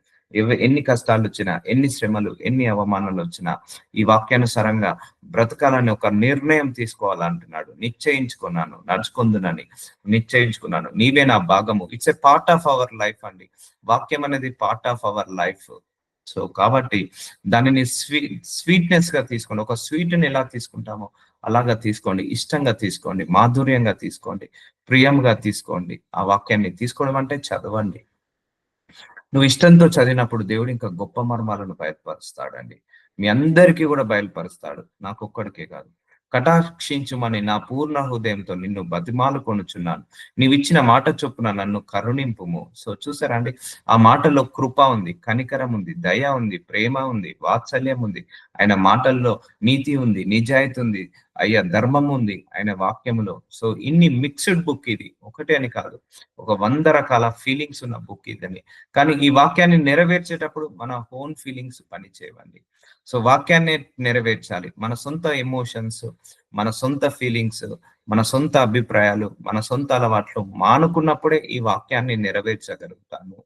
ఎన్ని కష్టాలు వచ్చినా, ఎన్ని శ్రమలు, ఎన్ని అవమానాలు వచ్చినా ఈ వాక్యానుసారంగా బ్రతకాలని ఒక నిర్ణయం తీసుకోవాలంటున్నాడు. నిశ్చయించుకున్నాను, నడుచుకుందునని నిశ్చయించుకున్నాను. నీవే నా భాగము. It's a part of our life అండి. వాక్యం అనేది part of our life. So కాబట్టి దానిని స్వీట్నెస్ గా తీసుకోండి. ఒక స్వీట్ ని ఎలా తీసుకుంటామో అలాగా తీసుకోండి. ఇష్టంగా తీసుకోండి, మాధుర్యంగా తీసుకోండి, ప్రియంగా తీసుకోండి. ఆ వాక్యాన్ని తీసుకోవడం అంటే చదవండి. నువ్వు ఇష్టంతో చదివినప్పుడు దేవుడు ఇంకా గొప్ప మర్మాలను బయటపరుస్తాడండి. మీ అందరికీ కూడా బయలుపరుస్తాడు, నాకొక్కడికే కాదు. కటాక్షించుమని నా పూర్ణ హృదయంతో నిన్ను బతిమాలుకొనుచున్నాను. నీవిచ్చిన మాట చొప్పున నన్ను కరుణింపుము. సో చూసారా అండి, ఆ మాటలో కృప ఉంది, కనికరం ఉంది, దయ ఉంది, ప్రేమ ఉంది, వాత్సల్యం ఉంది. ఆయన మాటల్లో నీతి ఉంది, నిజాయితీ ఉంది, అయ్యా ధర్మం ఉంది ఆయన వాక్యములో. సో ఇన్ని మిక్స్డ్ బుక్ ఇది, ఒకటే అని కాదు, ఒక 100 రకాల ఫీలింగ్స్ ఉన్న బుక్ ఇదని. కానీ ఈ వాక్యాన్ని నెరవేర్చేటప్పుడు మన ఓన్ ఫీలింగ్స్ పనిచేయవండి. సో వాక్యాన్ని నెరవేర్చాలి. మన సొంత ఎమోషన్స్, మన సొంత ఫీలింగ్స్, మన సొంత అభిప్రాయాలు, మన సొంత అలవాట్లు మానుకున్నప్పుడే ఈ వాక్యాన్ని నెరవేర్చగలుగుతాను.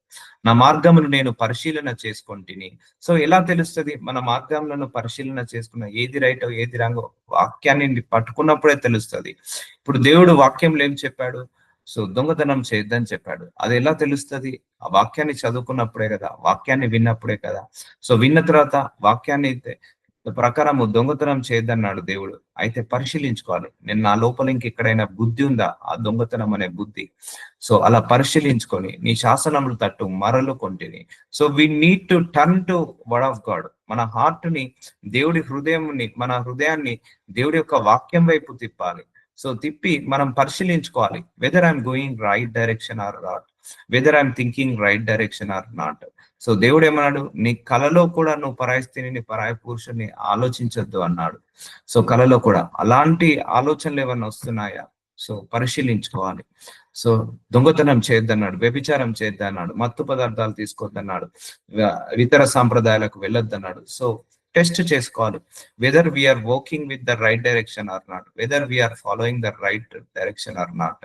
నా మార్గములు నేను పరిశీలన చేసుకొంటిని. సో ఎలా తెలుస్తది? మన మార్గములను పరిశీలన చేసుకున్న ఏది రైటో ఏది రాంగో వాక్యాన్ని పట్టుకున్నప్పుడే తెలుస్తది. ఇప్పుడు దేవుడు వాక్యంలో ఏం చెప్పాడు? సో దొంగతనం చేయొద్దని చెప్పాడు. అది ఎలా తెలుస్తది? ఆ వాక్యాన్ని చదువుకున్నప్పుడే కదా, వాక్యాన్ని విన్నప్పుడే కదా. సో విన్న తర్వాత వాక్యాన్ని ప్రకారము దొంగతనం చేయొద్దన్నాడు దేవుడు. అయితే పరిశీలించుకోవాలి, నేను నా లోపల ఇంకెక్కడైనా బుద్ధి ఉందా, ఆ దొంగతనం అనే బుద్ధి. సో అలా పరిశీలించుకొని నీ శాసనములు తట్టు మరలు కొంటిని. So we need to turn to word of God. మన హార్ట్ ని, దేవుడి హృదయంని, మన హృదయాన్ని దేవుడి యొక్క వాక్యం వైపు తిప్పాలి. సో తిప్పి మనం పరిశీలించుకోవాలి, whether I'm going right direction or not, whether I'm thinking right direction or not. So దేవుడు ఏమన్నాడు? నీ కలలో కూడా నువ్వు పరాయి స్త్రీని, పరాయి పురుషుని ఆలోచించొద్దు అన్నాడు. సో కలలో కూడా అలాంటి ఆలోచనలు ఏమన్నా వస్తున్నాయా? సో పరిశీలించుకోవాలి. సో దొంగతనం చేయొద్దన్నాడు, వ్యభిచారం చేయొద్దన్నాడు, మత్తు పదార్థాలు తీసుకోవద్దన్నాడు, ఇతర సాంప్రదాయాలకు వెళ్ళొద్దన్నాడు. సో టెస్ట్ చేసుకోవాలి, whether we are working with the right direction or not, whether we are following the right direction or not.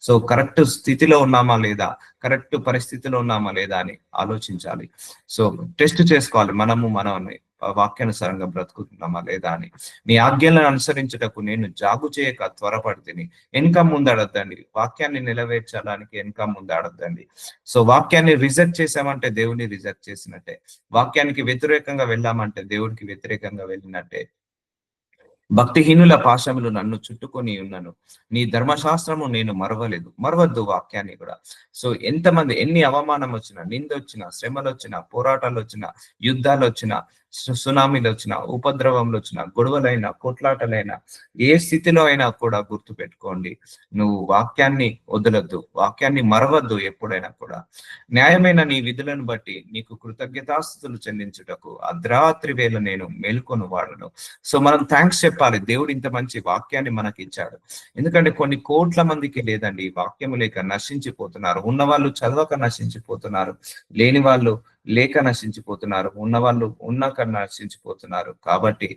So correct స్థితిలో ఉన్నామా లేదా, కరెక్ట్ పరిస్థితిలో ఉన్నామా లేదా అని ఆలోచించాలి. సో టెస్ట్ చేసుకోవాలి, మనం వాక్యానుసారంగా బ్రతుకుతున్నామా లేదా అని. నీ ఆజ్ఞలను అనుసరించుటకు నేను జాగు చేయక త్వరపడితిని. వెనక ముందడద్దండి, వాక్యాన్ని నెరవేర్చడానికి వెనక ముందడద్దండి. సో వాక్యాన్ని రిజెక్ట్ చేసామంటే దేవుని రిజెక్ట్ చేసినట్టే, వాక్యానికి వ్యతిరేకంగా వెళ్ళామంటే దేవుడికి వ్యతిరేకంగా వెళ్ళినట్టే. భక్తిహీనుల పాశములు నన్ను చుట్టుకొని ఉన్నను, నీ ధర్మశాస్త్రము నేను మరవలేదు. మరవద్దు వాక్యాన్ని కూడా. సో ఎంతమంది ఎన్ని అవమానం వచ్చినా, నింద వచ్చినా, శ్రమలు వచ్చినా, పోరాటాలు వచ్చినా, యుద్ధాలు వచ్చినా, సునామీలు వచ్చినా, ఉపద్రవంలు వచ్చినా, గొడవలైనా, కొట్లాటలైనా, ఏ స్థితిలో అయినా కూడా గుర్తు పెట్టుకోండి, నువ్వు వాక్యాన్ని వదలొద్దు, వాక్యాన్ని మరవద్దు ఎప్పుడైనా కూడా. న్యాయమైన నీ విధులను బట్టి నీకు కృతజ్ఞతాస్తుతులు చెల్లించుటకు అర్ధరాత్రి వేళ నేను మేల్కొని వాడను. సో మనం థ్యాంక్స్ చెప్పాలి, దేవుడు ఇంత మంచి వాక్యాన్ని మనకి ఇచ్చాడు. ఎందుకంటే కొన్ని కోట్ల మందికి లేదండి ఈ వాక్యము లేక నశించిపోతున్నారు. ఉన్నవాళ్ళు చదవక నశించిపోతున్నారు, లేని వాళ్ళు లేక నశించిపోతున్నారు, ఉన్నవాళ్ళు ఉన్నాక నశించిపోతున్నారు. కాబట్టి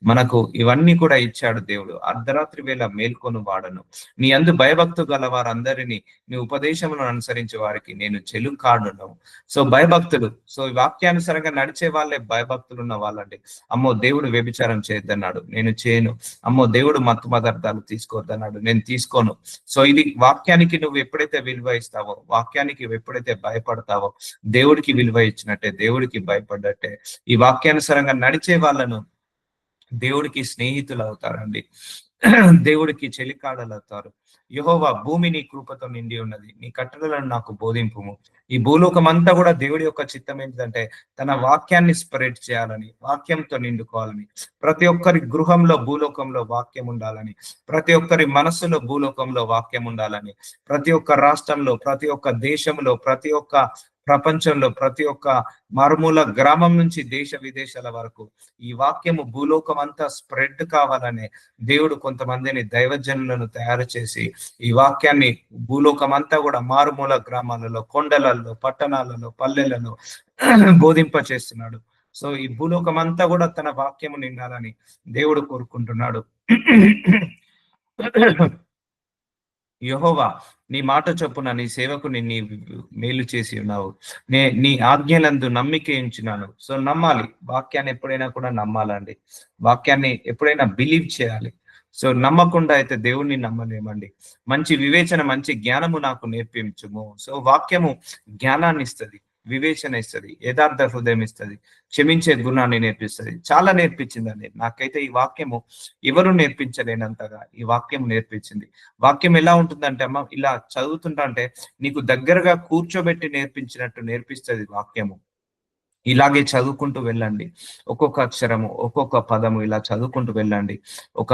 మనకు ఇవన్నీ కూడా ఇచ్చాడు దేవుడు. అర్ధరాత్రి వేళ మేల్కొని వాడను, నీ అందు భయభక్తు గల వారందరినీ, నీ ఉపదేశములను అనుసరించే వారికి నేను చెలుకాడును. సో భయభక్తులు, సో ఈ వాక్యానుసారంగా నడిచే వాళ్ళే భయభక్తులు ఉన్న వాళ్ళండి. అమ్మో దేవుడు వ్యభిచారం చేయొద్దన్నాడు, నేను చేయను. అమ్మో దేవుడు మత్తు పదార్థాలు తీసుకోవద్దన్నాడు, నేను తీసుకోను. సో ఇది వాక్యానికి నువ్వు ఎప్పుడైతే విలువ ఇస్తావో, వాక్యానికి ఎప్పుడైతే భయపడతావో, దేవుడికి విలువ ఇచ్చినట్టే, దేవుడికి భయపడ్డట్టే. ఈ వాక్యానుసారంగా నడిచే వాళ్ళను దేవుడికి స్నేహితులు అవుతారండి, దేవుడికి చెలికాడలు అవుతారు. యెహోవా భూమి నీ కృపతో నిండి ఉన్నది, నీ కట్టడలను నాకు బోధింపుము. ఈ భూలోకం అంతా కూడా దేవుడి యొక్క చిత్తం ఏంటంటే తన వాక్యాన్ని స్ప్రెడ్ చేయాలని, వాక్యంతో నిండుకోవాలని. ప్రతి ఒక్కరి గృహంలో భూలోకంలో వాక్యం ఉండాలని, ప్రతి ఒక్కరి మనస్సులో భూలోకంలో వాక్యం ఉండాలని, ప్రతి ఒక్క రాష్ట్రంలో, ప్రతి ఒక్క దేశంలో, ప్రతి ఒక్క ప్రపంచంలో, ప్రతి ఒక్క మారుమూల గ్రామం నుంచి దేశ విదేశాల వరకు ఈ వాక్యము భూలోకం అంతా స్ప్రెడ్ కావాలనే దేవుడు కొంతమందిని దైవజనులను తయారు చేసి ఈ వాక్యాన్ని భూలోకం అంతా కూడా మారుమూల గ్రామాలలో, కొండలలో, పట్టణాలలో, పల్లెలలో బోధింప చేస్తున్నాడు. సో ఈ భూలోకం అంతా కూడా తన వాక్యము నిండాలని దేవుడు కోరుకుంటున్నాడు. యెహోవా నీ మాట చొప్పున నీ సేవకుని నీ మేలు చేసి ఉన్నావు, నీ ఆజ్ఞలందు నమ్మిక ఉంచినాను. సో నమ్మాలి, వాక్యాన్ని ఎప్పుడైనా కూడా నమ్మాలండి, వాక్యాన్ని ఎప్పుడైనా బిలీవ్ చేయాలి. సో నమ్మకుండా అయితే దేవుణ్ణి నమ్మలేమండి. మంచి వివేచన, మంచి జ్ఞానము నాకు నేర్పించుము. సో వాక్యము జ్ఞానాన్ని ఇస్తుంది, వివేచన ఇస్తుంది, యథార్థ హృదయం ఇస్తుంది, క్షమించే గుణాన్ని నేర్పిస్తుంది. చాలా నేర్పించిందండి నాకైతే ఈ వాక్యము. ఎవరు నేర్పించలేనంతగా ఈ వాక్యం నేర్పించింది. వాక్యం ఎలా ఉంటుందంటే అమ్మ, ఇలా చదువుతుంటా అంటే నీకు దగ్గరగా కూర్చోబెట్టి నేర్పించినట్టు నేర్పిస్తుంది వాక్యము. ఇలాగే చదువుకుంటూ వెళ్ళండి. ఒక్కొక్క అక్షరము, ఒక్కొక్క పదము ఇలా చదువుకుంటూ వెళ్ళండి. ఒక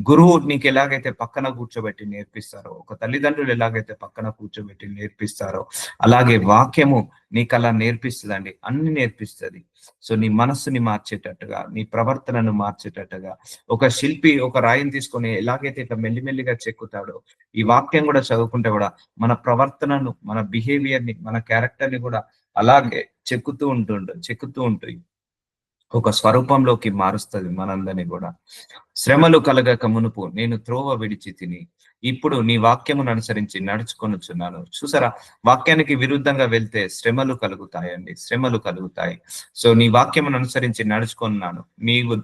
గురువు నీకు ఎలాగైతే పక్కన కూర్చోబెట్టి నేర్పిస్తారో, ఒక తల్లిదండ్రులు ఎలాగైతే పక్కన కూర్చోబెట్టి నేర్పిస్తారో, అలాగే వాక్యము నీకలా నేర్పిస్తదండి. అన్ని నేర్పిస్తది. సో, నీ మనస్సుని మార్చేటట్టుగా, నీ ప్రవర్తనను మార్చేటట్టుగా, ఒక శిల్పి ఒక రాయిని తీసుకొని ఎలాగైతే ఇట్లా మెల్లిమెల్లిగా చెక్కుతాడో, ఈ వాక్యం గూడా చదువుకుంటే గూడా మన ప్రవర్తనను, మన బిహేవియర్‌ని, మన క్యారెక్టర్‌ని గూడా అలాగే చెక్కుతూ ఉంటాయి. ఒక స్వరూపంలోకి మారుస్తది మనందరిని గూడా. శ్రమలు కలగక మునుపు నేను త్రోవ విడిచి తిని, ఇప్పుడు నీ వాక్యమును అనుసరించి నడుచుకొనుచున్నాను. చూసారా? వాక్యానికి విరుద్ధంగా వెళ్తే శ్రమలు కలుగుతాయండి. శ్రమలు కలుగుతాయి. సో, నీ వాక్యమును అనుసరించి నడుచుకొనున్నాను. నీవు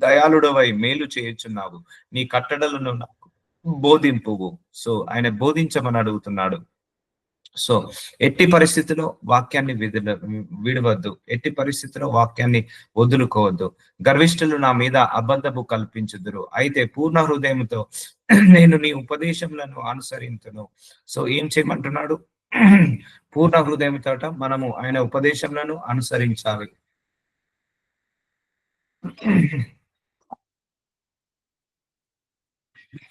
దయాళుడవై మేలు చేయుచున్నావు. నీ కట్టడలను నాకు బోధింపువు. సో, ఆయన బోధించమని అడుగుతున్నాడు. సో, ఎట్టి పరిస్థితిలో వాక్యాన్ని విడవద్దు. ఎట్టి పరిస్థితిలో వాక్యాన్ని వదులుకోవద్దు. గర్విష్ఠులు నా మీద అబద్ధపు కల్పించుదురు. అయితే పూర్ణ హృదయంతో నేను నీ ఉపదేశములను అనుసరింతును. సో, ఏం చేయమంటున్నాడు? పూర్ణ హృదయంతోట మనము ఆయన ఉపదేశములను అనుసరించాలి.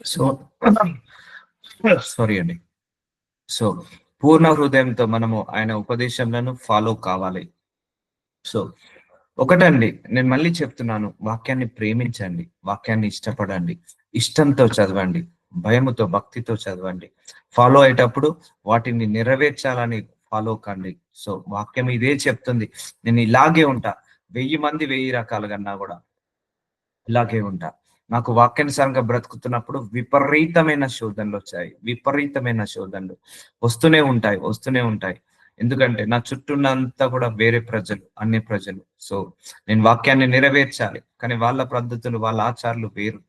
సో, సారీ అండి. సో, పూర్ణ హృదయంతో మనము ఆయన ఉపదేశములను ఫాలో కావాలి. సో, ఒకటండి, నేను మళ్ళీ చెప్తున్నాను. వాక్యాన్ని ప్రేమించండి. వాక్యాన్ని ఇష్టపడండి. ఇష్టంతో చదవండి. భయముతో, భక్తితో చదవండి. ఫాలో అయ్యేటప్పుడు వాటిని నెరవేర్చాలని ఫాలో కండి. సో, వాక్యం ఇదే చెప్తుంది. నేను ఇలాగే ఉంటా. 1000 మంది 1000 రకాలుగన్నా గూడా ఇలాగే ఉంటా. నాకు వాక్యానుసారంగా బ్రతుకుతున్నప్పుడు విపరీతమైన శోధనలొచ్చాయి. విపరీతమైన శోధనలు. వస్తూనే ఉంటాయి. ఎందుకంటే నా చుట్టూ ఉన్నంతా కూడా వేరే ప్రజలు, అన్య ప్రజలు. సో, నేను వాక్యాన్ని నెరవేర్చాలి. కానీ వాళ్ళ పద్ధతులు, వాళ్ళ ఆచారాలు వేరు.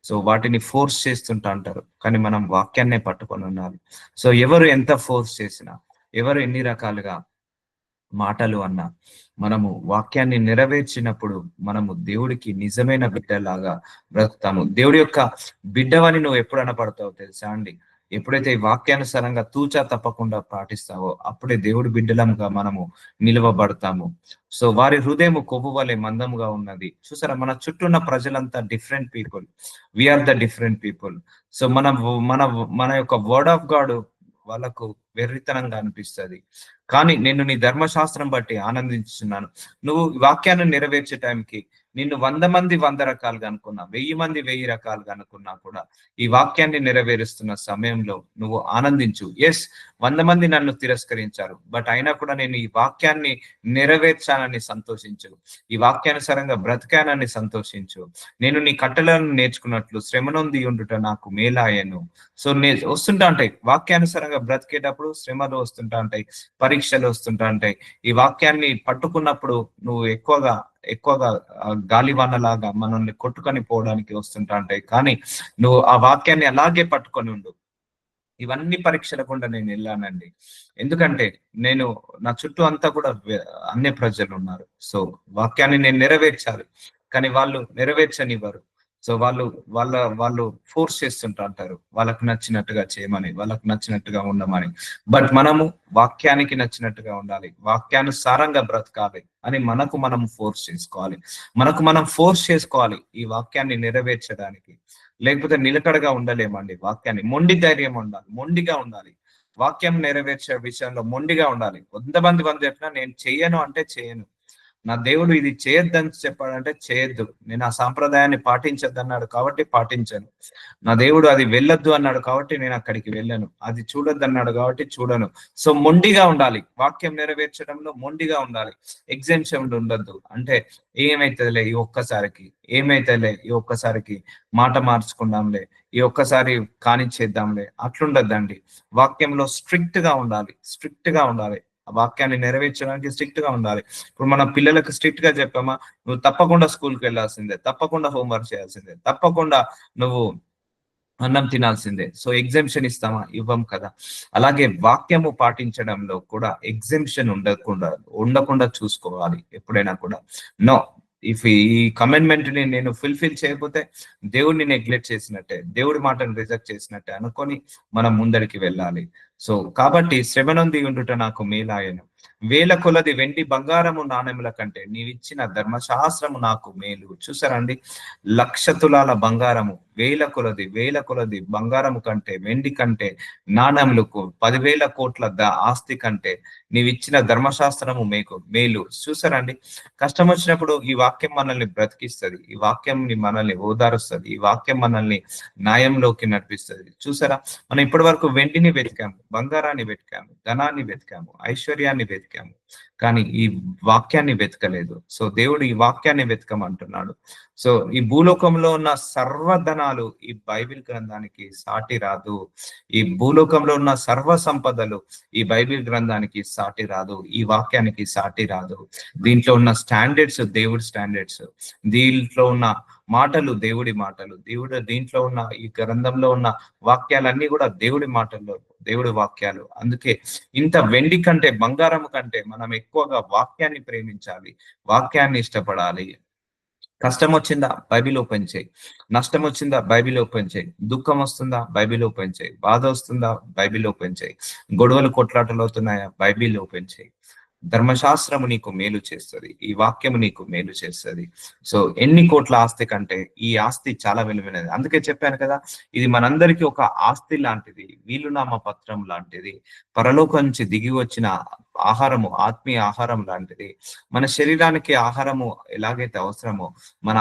సో, వాటిని ఫోర్స్ చేస్తుంటా అంటారు. కానీ మనం వాక్యాన్నే పట్టుకొని ఉండాలి. సో, ఎవరు ఎంత ఫోర్స్ చేసినా, ఎవరు ఎన్ని రకాలుగా మాటలు అన్నా, మనము వాక్యాన్ని నెరవేర్చినప్పుడు మనము దేవుడికి నిజమైన బిడ్డలాగా బ్రతుకుతాము. దేవుడి యొక్క బిడ్డవని నువ్వు ఎప్పుడు అనపడతావో తెలుసా అండి? ఎప్పుడైతే ఈ వాక్యానుసారంగా తూచా తప్పకుండా పాటిస్తావో అప్పుడే దేవుడి బిడ్డలంగా మనము నిలువబడతాము. సో, వారి హృదయము కొవ్వు వలె మందముగా ఉన్నది. చూసారా? మన చుట్టూ ఉన్న ప్రజలంతా different people. We are the different people. So, మన మన యొక్క వర్డ్ ఆఫ్ గాడ్ వాళ్ళకు వెర్రితనంగా అనిపిస్తది. కానీ నేను నీ ధర్మశాస్త్రం బట్టి ఆనందించుచున్నాను. నువ్వు వాక్యాన్ని నెరవేర్చే టైంకి నిన్ను 100 మంది 100 రకాలుగా అనుకున్నా, 1000 మంది 1000 రకాలుగా అనుకున్నా కూడా ఈ వాక్యాన్ని నెరవేరుస్తున్న సమయంలో నువ్వు ఆనందించు. యెస్, 100 మంది నన్ను తిరస్కరించారు. బట్ అయినా కూడా నేను ఈ వాక్యాన్ని నెరవేర్చానని సంతోషించు. ఈ వాక్యానుసారంగా బ్రతికానని సంతోషించు. నేను నీ కట్టలను నేర్చుకున్నట్లు శ్రమ నొంది ఉండుట నాకు మేలాయను. సో, వస్తుంటా ఉంటాయి. వాక్యానుసారంగా బ్రతికేటప్పుడు శ్రమలు వస్తుంటా ఉంటాయి. పరీక్షలు వస్తుంటా ఉంటాయి. ఈ వాక్యాన్ని పట్టుకున్నప్పుడు నువ్వు ఎక్కువగా గాలివానలాగా మనల్ని కొట్టుకొని పోవడానికి వస్తుంటా ఉంటాయి. కానీ నువ్వు ఆ వాక్యాన్ని అలాగే పట్టుకొని ఉండు. ఇవన్నీ పరీక్షల గుండా నేను వెళ్ళానండి. ఎందుకంటే నేను నా చుట్టూ అంతా కూడా అన్య ప్రజలు ఉన్నారు. సో, వాక్యాన్ని నేను నెరవేర్చాలి. కానీ వాళ్ళు నెరవేర్చనివ్వరు. సో, వాళ్ళు ఫోర్స్ చేస్తుంటా అంటారు. వాళ్ళకి నచ్చినట్టుగా చేయమని, వాళ్ళకి నచ్చినట్టుగా ఉండమని. బట్ మనము వాక్యానికి నచ్చినట్టుగా ఉండాలి. వాక్యానుసారంగా బ్రతకాలి అని మనం ఫోర్స్ చేసుకోవాలి. మనం ఫోర్స్ చేసుకోవాలి ఈ వాక్యాన్ని నెరవేర్చడానికి. లేకపోతే నిలకడగా ఉండలేమండి వాక్యాన్ని. మొండి ధైర్యం ఉండాలి. మొండిగా ఉండాలి. వాక్యం నెరవేర్చే విషయంలో మొండిగా ఉండాలి. 100 మంది 100 చెప్పినా నేను చెయ్యను అంటే చేయను. నా దేవుడు ఇది చేయొద్దని చెప్పాడంటే చేయొద్దు. నేను ఆ సాంప్రదాయాన్ని పాటించొద్దన్నాడు కాబట్టి పాటించను. నా దేవుడు అది వెళ్ళొద్దు అన్నాడు కాబట్టి నేను అక్కడికి వెళ్ళను. అది చూడొద్దన్నాడు కాబట్టి చూడను. సో, మొండిగా ఉండాలి. వాక్యం నెరవేర్చడంలో మొండిగా ఉండాలి. ఎగ్జామ్షన్ ఉండొద్దు. అంటే ఏమైతదిలే ఈ ఒక్కసారికి, ఏమైతదిలే ఈ ఒక్కసారికి, మాట మార్చుకుందాంలే, ఈ ఒక్కసారి కానిచ్చేద్దాంలే, అట్లుండొద్దండి. వాక్యంలో స్ట్రిక్ట్ గా ఉండాలి. ఆ వాక్యాన్ని నెరవేర్చడానికి స్ట్రిక్ట్ గా ఉండాలి. ఇప్పుడు మన పిల్లలకు స్ట్రిక్ట్ గా చెప్పామా, నువ్వు తప్పకుండా స్కూల్‌కి వెళ్ళాల్సిందే, తప్పకుండా హోంవర్క్ చేయాల్సిందే, తప్పకుండా నువ్వు అన్నం తినాల్సిందే. సో, ఎగ్జామ్షన్ ఇస్తామా? ఇవ్వం కదా! అలాగే వాక్యము పాటించడంలో కూడా ఎగ్జామ్షన్ ఉండకుండా చూసుకోవాలి ఎప్పుడైనా కూడా. నో, ఇఫ్ ఈ కమిట్మెంట్ ని నేను ఫుల్‌ఫిల్ చేయకపోతే దేవుడిని నెగ్లెక్ట్ చేసినట్టే, దేవుడి మాటను రిజెక్ట్ చేసినట్టే అనుకోని మనం ముందరికి వెళ్ళాలి. సో కాబట్టి శ్రమనొంది ఉండుట నాకు మేలాయను. వేల కొలది వెండి బంగారము నాణెముల కంటే నీవిచ్చిన ధర్మశాస్త్రము నాకు మేలు. చూసారా అండి? 1,00,000 తులాల బంగారము, వేల కొలది బంగారము కంటే, వెండి కంటే, నాణెములకు 10,000 కోట్ల ఆస్తి కంటే నీవిచ్చిన ధర్మశాస్త్రము మేలు. చూసారా అండి? కష్టం వచ్చినప్పుడు ఈ వాక్యం మనల్ని బ్రతికిస్తది. ఈ వాక్యం మనల్ని ఓదారుస్తది. ఈ వాక్యం మనల్ని న్యాయంలోకి నడిపిస్తది. చూసారా? మనం ఇప్పటి వరకు వెండిని వెతికాము, బంగారాన్ని వెతికాము, ధనాన్ని వెతికాము, ఐశ్వర్యాన్ని వెతికాము. కానీ ఈ వాక్యాన్ని వెతకలేదు. సో దేవుడు ఈ వాక్యాన్ని వెతకమంటున్నాడు. సో ఈ భూలోకంలో ఉన్న సర్వధనాలు ఈ బైబిల్ గ్రంథానికి సాటి రాదు. ఈ భూలోకంలో ఉన్న సర్వ సంపదలు ఈ బైబిల్ గ్రంథానికి సాటి రాదు. ఈ వాక్యానికి సాటి రాదు. దీంట్లో ఉన్న స్టాండర్డ్స్ దేవుడి స్టాండర్డ్స్, దీంట్లో ఉన్న మాటలు దేవుడి మాటలు, దీంట్లో ఉన్న ఈ గ్రంథంలో ఉన్న వాక్యాలన్నీ కూడా దేవుడి మాటల్లో, దేవుడి వాక్యాలు. అందుకే ఇంత వెండి కంటే, బంగారం కంటే మనం ఎక్కువగా వాక్యాన్ని ప్రేమించాలి, వాక్యాన్ని ఇష్టపడాలి. కష్టం వచ్చిందా? బైబిల్ ఓపెన్ చేయి. నష్టం వచ్చిందా? బైబిల్ ఓపెన్ చేయి. దుఃఖం వస్తుందా? బైబిల్ ఓపెన్ చేయి. బాధ వస్తుందా? బైబిల్ ఓపెన్ చేయి. గొడవలు కొట్లాటలు అవుతున్నాయా? బైబిల్ ఓపెన్ చేయి. ధర్మశాస్త్రము నీకు మేలు చేస్తది. ఈ వాక్యము నీకు మేలు చేస్తది. సో ఎన్ని కోట్ల ఆస్తి కంటే ఈ ఆస్తి చాలా విలువైనది. అందుకే చెప్పాను కదా, ఇది మనందరికీ ఒక ఆస్తి లాంటిది, వీలునామా పత్రం లాంటిది, పరలోకం నుంచి దిగి వచ్చిన ఆహారము, ఆత్మీయ ఆహారం లాంటిది. మన శరీరానికి ఆహారము ఎలాగైతే అవసరమో మన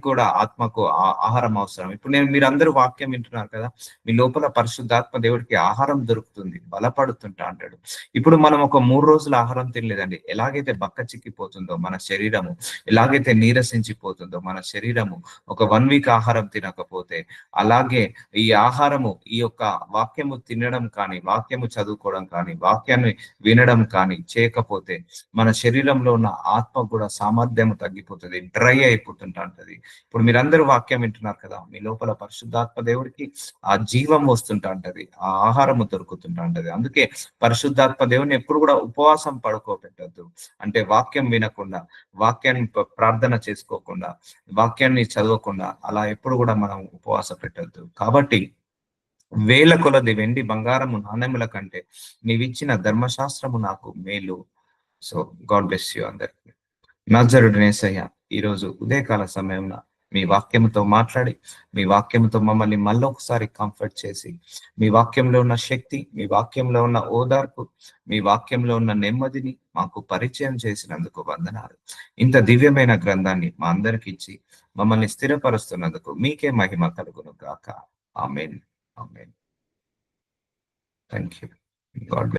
కూడా ఆత్మకు ఆహారం అవసరం. ఇప్పుడు మీరందరూ వాక్యం వింటున్నారు కదా, మీ లోపల పరిశుద్ధాత్మ దేవుడికి ఆహారం దొరుకుతుంది, బలపడుతుంటా అంటాడు. ఇప్పుడు మనం ఒక 3 రోజులు ఆహారం తినలేదండి, ఎలాగైతే బక్క చిక్కిపోతుందో మన శరీరము, ఎలాగైతే నీరసించిపోతుందో మన శరీరము ఒక 1 వీక్ ఆహారం తినకపోతే, అలాగే ఈ ఆహారము, ఈ యొక్క వాక్యము తినడం కానీ, వాక్యము చదువుకోవడం కానీ, వాక్యాన్ని వినడం కానీ చేయకపోతే మన శరీరంలో ఉన్న ఆత్మ కూడా సామర్థ్యం తగ్గిపోతుంది, డ్రై అయిపోతుంటా ఉంటది. ఇప్పుడు మీరందరూ వాక్యం వింటున్నారు కదా, మీ లోపల పరిశుద్ధాత్మ దేవుడికి ఆ జీవం వస్తుంటా ఉంటది, ఆ ఆహారము దొరుకుతుంటా ఉంటది. అందుకే పరిశుద్ధాత్మ దేవుని ఎప్పుడు కూడా ఉపవాసం పడుకోబెట్టద్దు. అంటే వాక్యం వినకుండా, వాక్యాన్ని ప్రార్థన చేసుకోకుండా, వాక్యాన్ని చదవకుండా అలా ఎప్పుడు కూడా మనం ఉపవాస పెట్టద్దు. కాబట్టి వేల కొలది వెండి బంగారము నాణెముల కంటే నీవిచ్చిన ధర్మశాస్త్రము నాకు మేలు. సో గాడ్ బ్లెస్ యూ అందరికి. నజరుడనేసయ్య, ఈరోజు ఉదయకాల సమయంలో మీ వాక్యంతో మాట్లాడి, మీ వాక్యంతో మమ్మల్ని మళ్ళొకసారి కంఫర్ట్ చేసి, మీ వాక్యంలో ఉన్న శక్తి, మీ వాక్యంలో ఉన్న ఓదార్పు, మీ వాక్యంలో ఉన్న నెమ్మదిని మాకు పరిచయం చేసినందుకు వందనాలు. ఇంత దివ్యమైన గ్రంథాన్ని మా అందరికి ఇచ్చి మమ్మల్ని స్థిరపరుస్తున్నందుకు మీకే మహిమ కలుగును గాక. Amen. Amen. Thank you. God